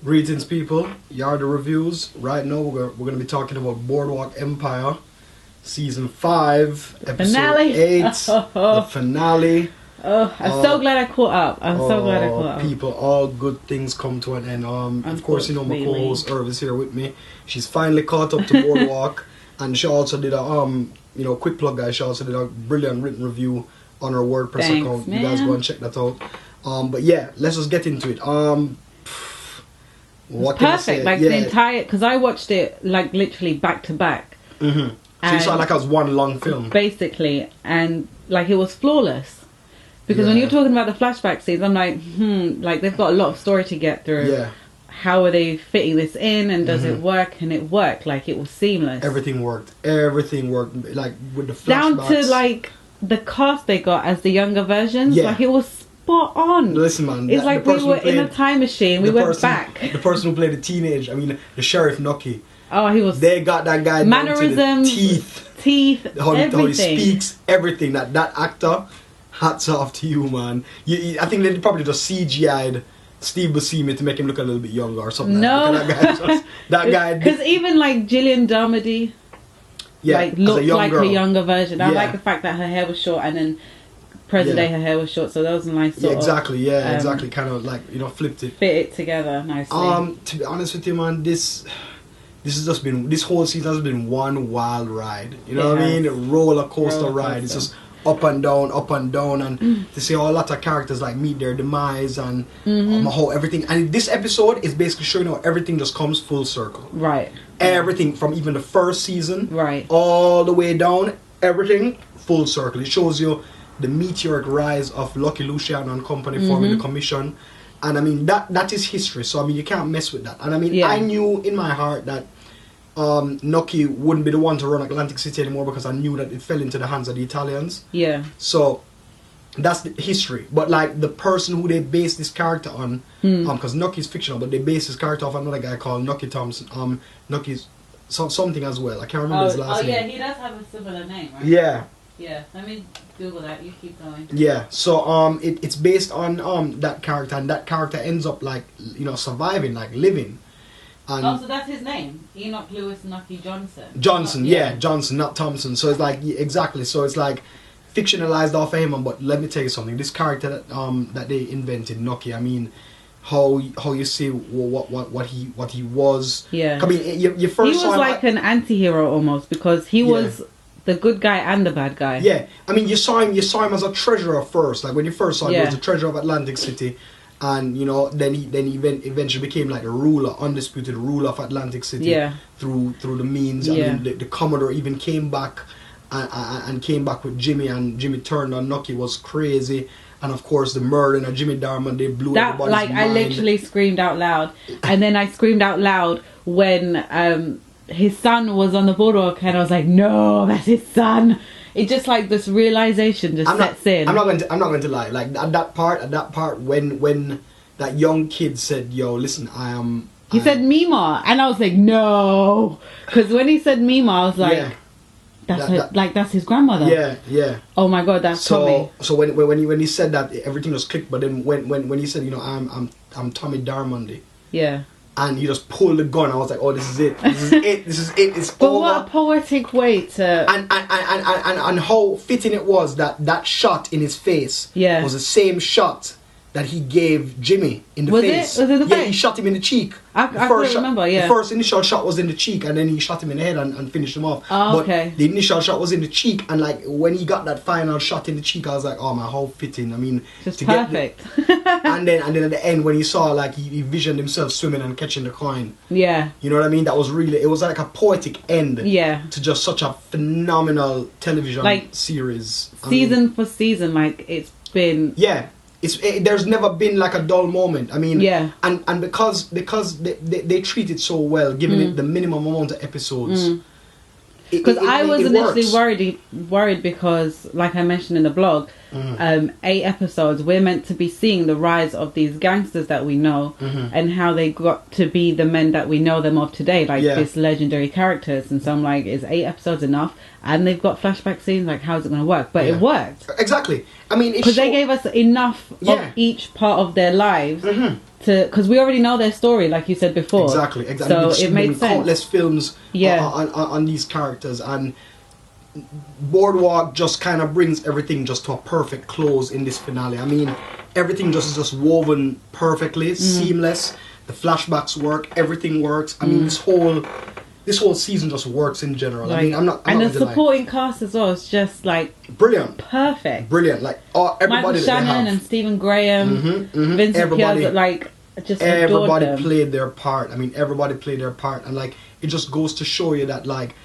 Greetings, people. Yard the reviews. Right now, we're going to be talking about Boardwalk Empire, season 5, episode finale. 8, the finale. Oh, I'm so glad I caught up. I'm so glad I caught up. People, all good things come to an end. Of course, you know, my co-host Irv is here with me. She's finally caught up to Boardwalk, and she also did a quick plug, guys. She also did a brilliant written review on her WordPress account. Man. You guys go and check that out. But yeah, let's just get into it. What can I say? Perfect, like the entire, because I watched it like literally back to back. Mm-hmm. So you saw it like it was one long film, basically, and like it was flawless. Because when you're talking about the flashback scenes, I'm like, like they've got a lot of story to get through. Yeah. How are they fitting this in, and does it work? And it worked, like it was seamless. Everything worked. Everything worked, like with the flashbacks. Down to like the cast they got as the younger versions. Yeah. Like it was spot on. Listen, man, it's like we were in a time machine. We went back. The person who played the Sheriff Nucky. Oh, he was. They got that guy mannerisms, teeth, everything. How he speaks, everything. That actor, hats off to you, man. I think they probably just CGI'd Steve Buscemi to make him look a little bit younger or something. No, that guy. Because even like Gillian Dermody, like looked like a younger version. I like the fact that her hair was short, and then present day her hair was short, so that was a nice sort exactly kind of like, you know, flipped it, fit it together nicely. To be honest with you, man, this whole season has been one wild ride, you know what I mean? Roller coaster ride. It's just up and down, and to see how a lot of characters like meet their demise and how everything, and this episode is basically showing how everything just comes full circle, right? Everything from even the first season, right, all the way down, everything full circle. It shows you the meteoric rise of Lucky Luciano and company forming the commission, and I mean that is history. So I mean you can't mess with that. And I mean I knew in my heart that Nucky wouldn't be the one to run Atlantic City anymore, because I knew that it fell into the hands of the Italians. Yeah. So that's the history. But like the person who they based this character on, because Nucky's fictional, but they based his character off another guy called Nucky Thompson. Nucky's something as well. I can't remember his last name. Oh yeah, he does have a similar name, right? Yeah. Yeah, let me Google that. You keep going. Yeah, so it's based on that character, and that character ends up like, you know, surviving, like living. And so that's his name, Enoch Lewis Nucky Johnson. Johnson, not Thompson. So it's like exactly. So it's like fictionalized off of him. But let me tell you something. This character that they invented, Nucky. I mean, how you see what he was. Yeah. I mean, you first he saw was him like an anti-hero almost, because he was the good guy and the bad guy. Yeah, I mean, you saw him as a treasurer first. Like when you first saw him, he was the treasurer of Atlantic City, and you know, then he eventually became like the ruler, undisputed ruler of Atlantic City. Yeah. Through the means. I mean, the Commodore even came back, and came back with Jimmy, and Jimmy turned on Nucky, was crazy, and of course the murder of Jimmy Darman, they blew everybody's mind. I literally screamed out loud, and then I screamed out loud when his son was on the boardwalk, and I was like, no, that's his son. It just like this realization just sets in. I'm not going to lie. Like at that part when that young kid said, "Yo, listen, He said Mima, and I was like, no, because when he said Mima, I was like, that's his grandmother. Yeah, yeah. Oh my god, that's Tommy. So when he said that, everything was clicked. But then when he said, you know, I'm Tommy Darmondy. Yeah. And he just pulled the gun. I was like, "Oh, this is it! This is it! This is it! It's but over!" But what a poetic way to and how fitting it was that shot in his face was the same shot that he gave Jimmy in the face. Was it the face? Yeah, he shot him in the cheek. I can't remember. Yeah, the first initial shot was in the cheek, and then he shot him in the head and finished him off. Oh, okay. But the initial shot was in the cheek, and like when he got that final shot in the cheek, I was like, "Oh man, how fitting!" I mean, just perfect. And then at the end, when he saw like he visioned himself swimming and catching the coin. Yeah. You know what I mean? That was really, it was like a poetic end. Yeah. To just such a phenomenal television series. Season for season, like it's been. Yeah. There's never been like a dull moment. I mean, and because they treat it so well, giving it the minimum amount of episodes. Because I was initially worried because, like I mentioned in the blog, 8 episodes, we're meant to be seeing the rise of these gangsters that we know and how they got to be the men that we know them of today, like these legendary characters. And so I'm like, is 8 episodes enough? And they've got flashback scenes, like how's it going to work? But it worked. Exactly. I mean, because they gave us enough of each part of their lives because we already know their story, like you said before. Exactly. So it made sense. Countless films on these characters, and Boardwalk just kind of brings everything just to a perfect close in this finale. I mean, everything is just woven perfectly, seamless. The flashbacks work, everything works. I mean, this whole season just works in general. Like, I mean, I'm not. And the supporting cast as well is just like brilliant, perfect, brilliant. Like everybody, Michael Shannon and Stephen Graham, Vincent Piazza, like just everybody played their part. I mean, everybody played their part, and like it just goes to show you that like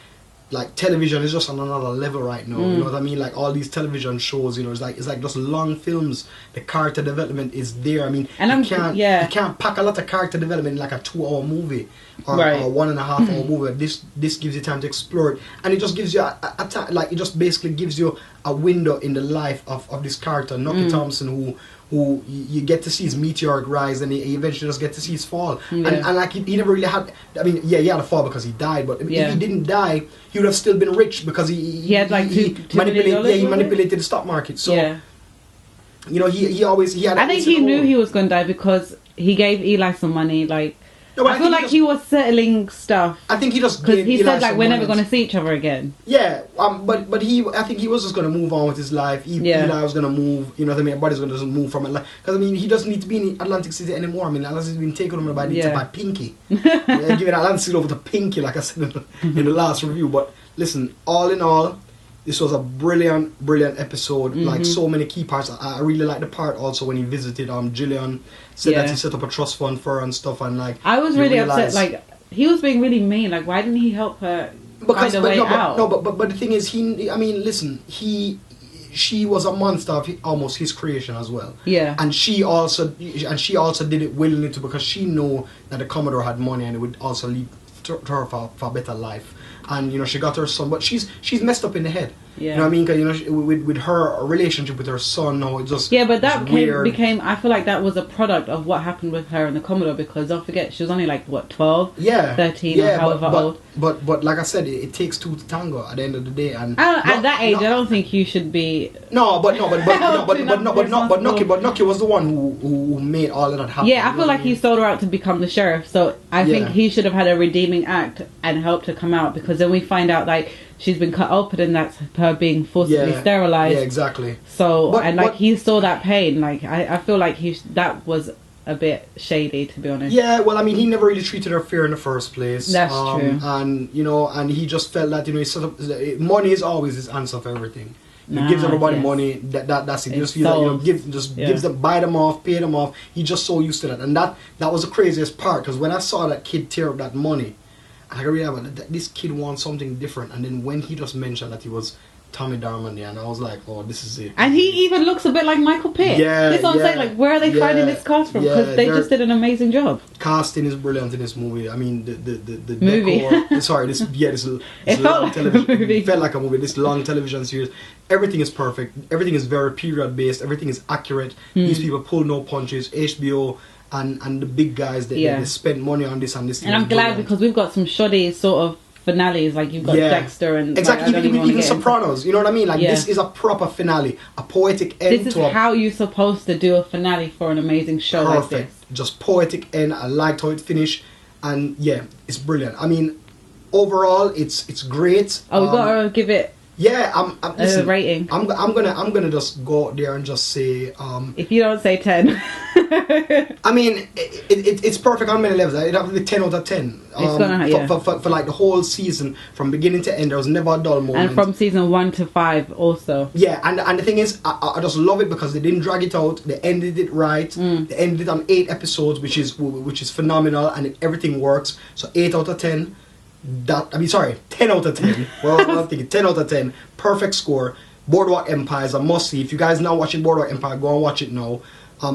television is just on another level right now. You know what I mean? Like all these television shows, you know, it's like just long films. The character development is there. I mean, you can't pack a lot of character development in like a 2-hour movie or a 1.5-hour movie. This gives you time to explore it, and it just gives you a time, like it just basically gives you a window in the life of this character, Nucky Thompson, who you get to see his meteoric rise, and he eventually just get to see his fall. And like he never really had. I mean, he had a fall because he died, but if he didn't die, he would have still been rich because he had like he manipulated the stock market. So you know, he always had. I think he knew he was going to die because he gave Eli some money. Like I feel like he was settling stuff. I think he just because he said like we're never going to see each other again. Yeah, but I think he was just going to move on with his life. Eli was going to move. You know what I mean? Everybody's going to just move from it. Because I mean, he doesn't need to be in Atlantic City anymore. I mean, Atlantic City's been taken over by Pinky. Giving Atlantic City over to Pinky, like I said in the last review. But listen, all in all, this was a brilliant episode. Like so many key parts. I really like the part also when he visited Jillian, said that he set up a trust fund for her and stuff, and like I was really upset. Like he was being really mean. Like why didn't he help her find a way out? But the thing is, she was a monster of almost his creation as well. Yeah. And she also did it willingly too, because she knew that the Commodore had money and it would also lead to her for a better life. And you know, she got her son, but she's messed up in the head. Yeah. You know what I mean? 'Cause, you know, with her relationship with her son, no, it just but that became. I feel like that was a product of what happened with her and the Commodore, because don't forget she was only like what 12, 13, or however old. But like I said, it takes two to tango at the end of the day. And at that age, I don't think you should be. Nucky was the one who made all of that happen. Yeah, I feel like he sold her out to become the sheriff. So I think he should have had a redeeming act and helped her come out, because then we find out like she's been cut open and that's her being forcibly sterilized. Yeah, exactly. So he saw that pain. Like I feel like that was a bit shady, to be honest. Yeah, well, I mean, he never really treated her fair in the first place. That's true. And you know, and he just felt that, you know, he sort of, money is always his answer for everything. He gives everybody money. That's it. Just feel that, you know, gives them, buy them off, pay them off. He's just so used to that, and that was the craziest part. Because when I saw that kid tear up that money, I realized that this kid wants something different. And then when he just mentioned that he was Tommy Darmody, and I was like, oh, this is it. And he even looks a bit like Michael Pitt. Yeah, that's what I'm saying. Like, where are they finding this cast from? Because they just did an amazing job. Casting is brilliant in this movie. I mean, the movie. Decor, sorry, this long television. It felt like a movie. This long television series. Everything is perfect. Everything is very period based. Everything is accurate. These people pull no punches. HBO. And the big guys they spend money on this and this. And I'm glad, because we've got some shoddy sort of finales, like you've got Dexter and exactly, like, even Sopranos. You know what I mean? Like this is a proper finale, a poetic end. This is how you're supposed to do a finale for an amazing show like this. Just poetic end. I liked how it finished, and it's brilliant. I mean, overall, it's great. Oh, we gotta give it. Yeah, I'm listen, rating. I'm gonna just go there and just say. If you don't say 10. I mean, it's perfect on many levels. It have to be 10 out of 10. For like the whole season, from beginning to end, there was never a dull moment. And from season 1 to 5 also. Yeah, and the thing is, I just love it because they didn't drag it out. They ended it right. They ended it on 8 episodes, which is phenomenal, and everything works. So 8 out of 10. 10 out of 10. Well, I'm thinking 10 out of 10. Perfect score. Boardwalk Empire is a must see. If you guys now watching Boardwalk Empire, go and watch it now.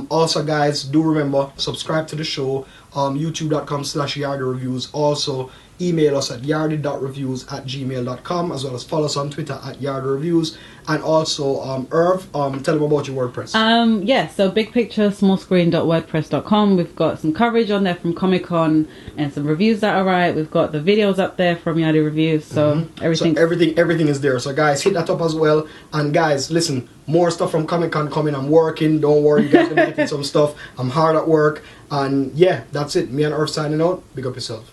Also, guys, do remember, subscribe to the show. YouTube.com/YardoReviews. Also, email us at yardy.reviews@gmail.com, as well as follow us on Twitter at yardy_reviews. And also, Irv, tell them about your WordPress. So big picture, smallscreen.wordpress.com. We've got some coverage on there from Comic-Con and some reviews that are right. We've got the videos up there from Yardy Reviews. So everything is there. So guys, hit that up as well. And guys, listen, more stuff from Comic-Con coming. I'm working. Don't worry, you guys are gonna get some stuff. I'm hard at work. And yeah, that's it. Me and Irv signing out. Big up yourself.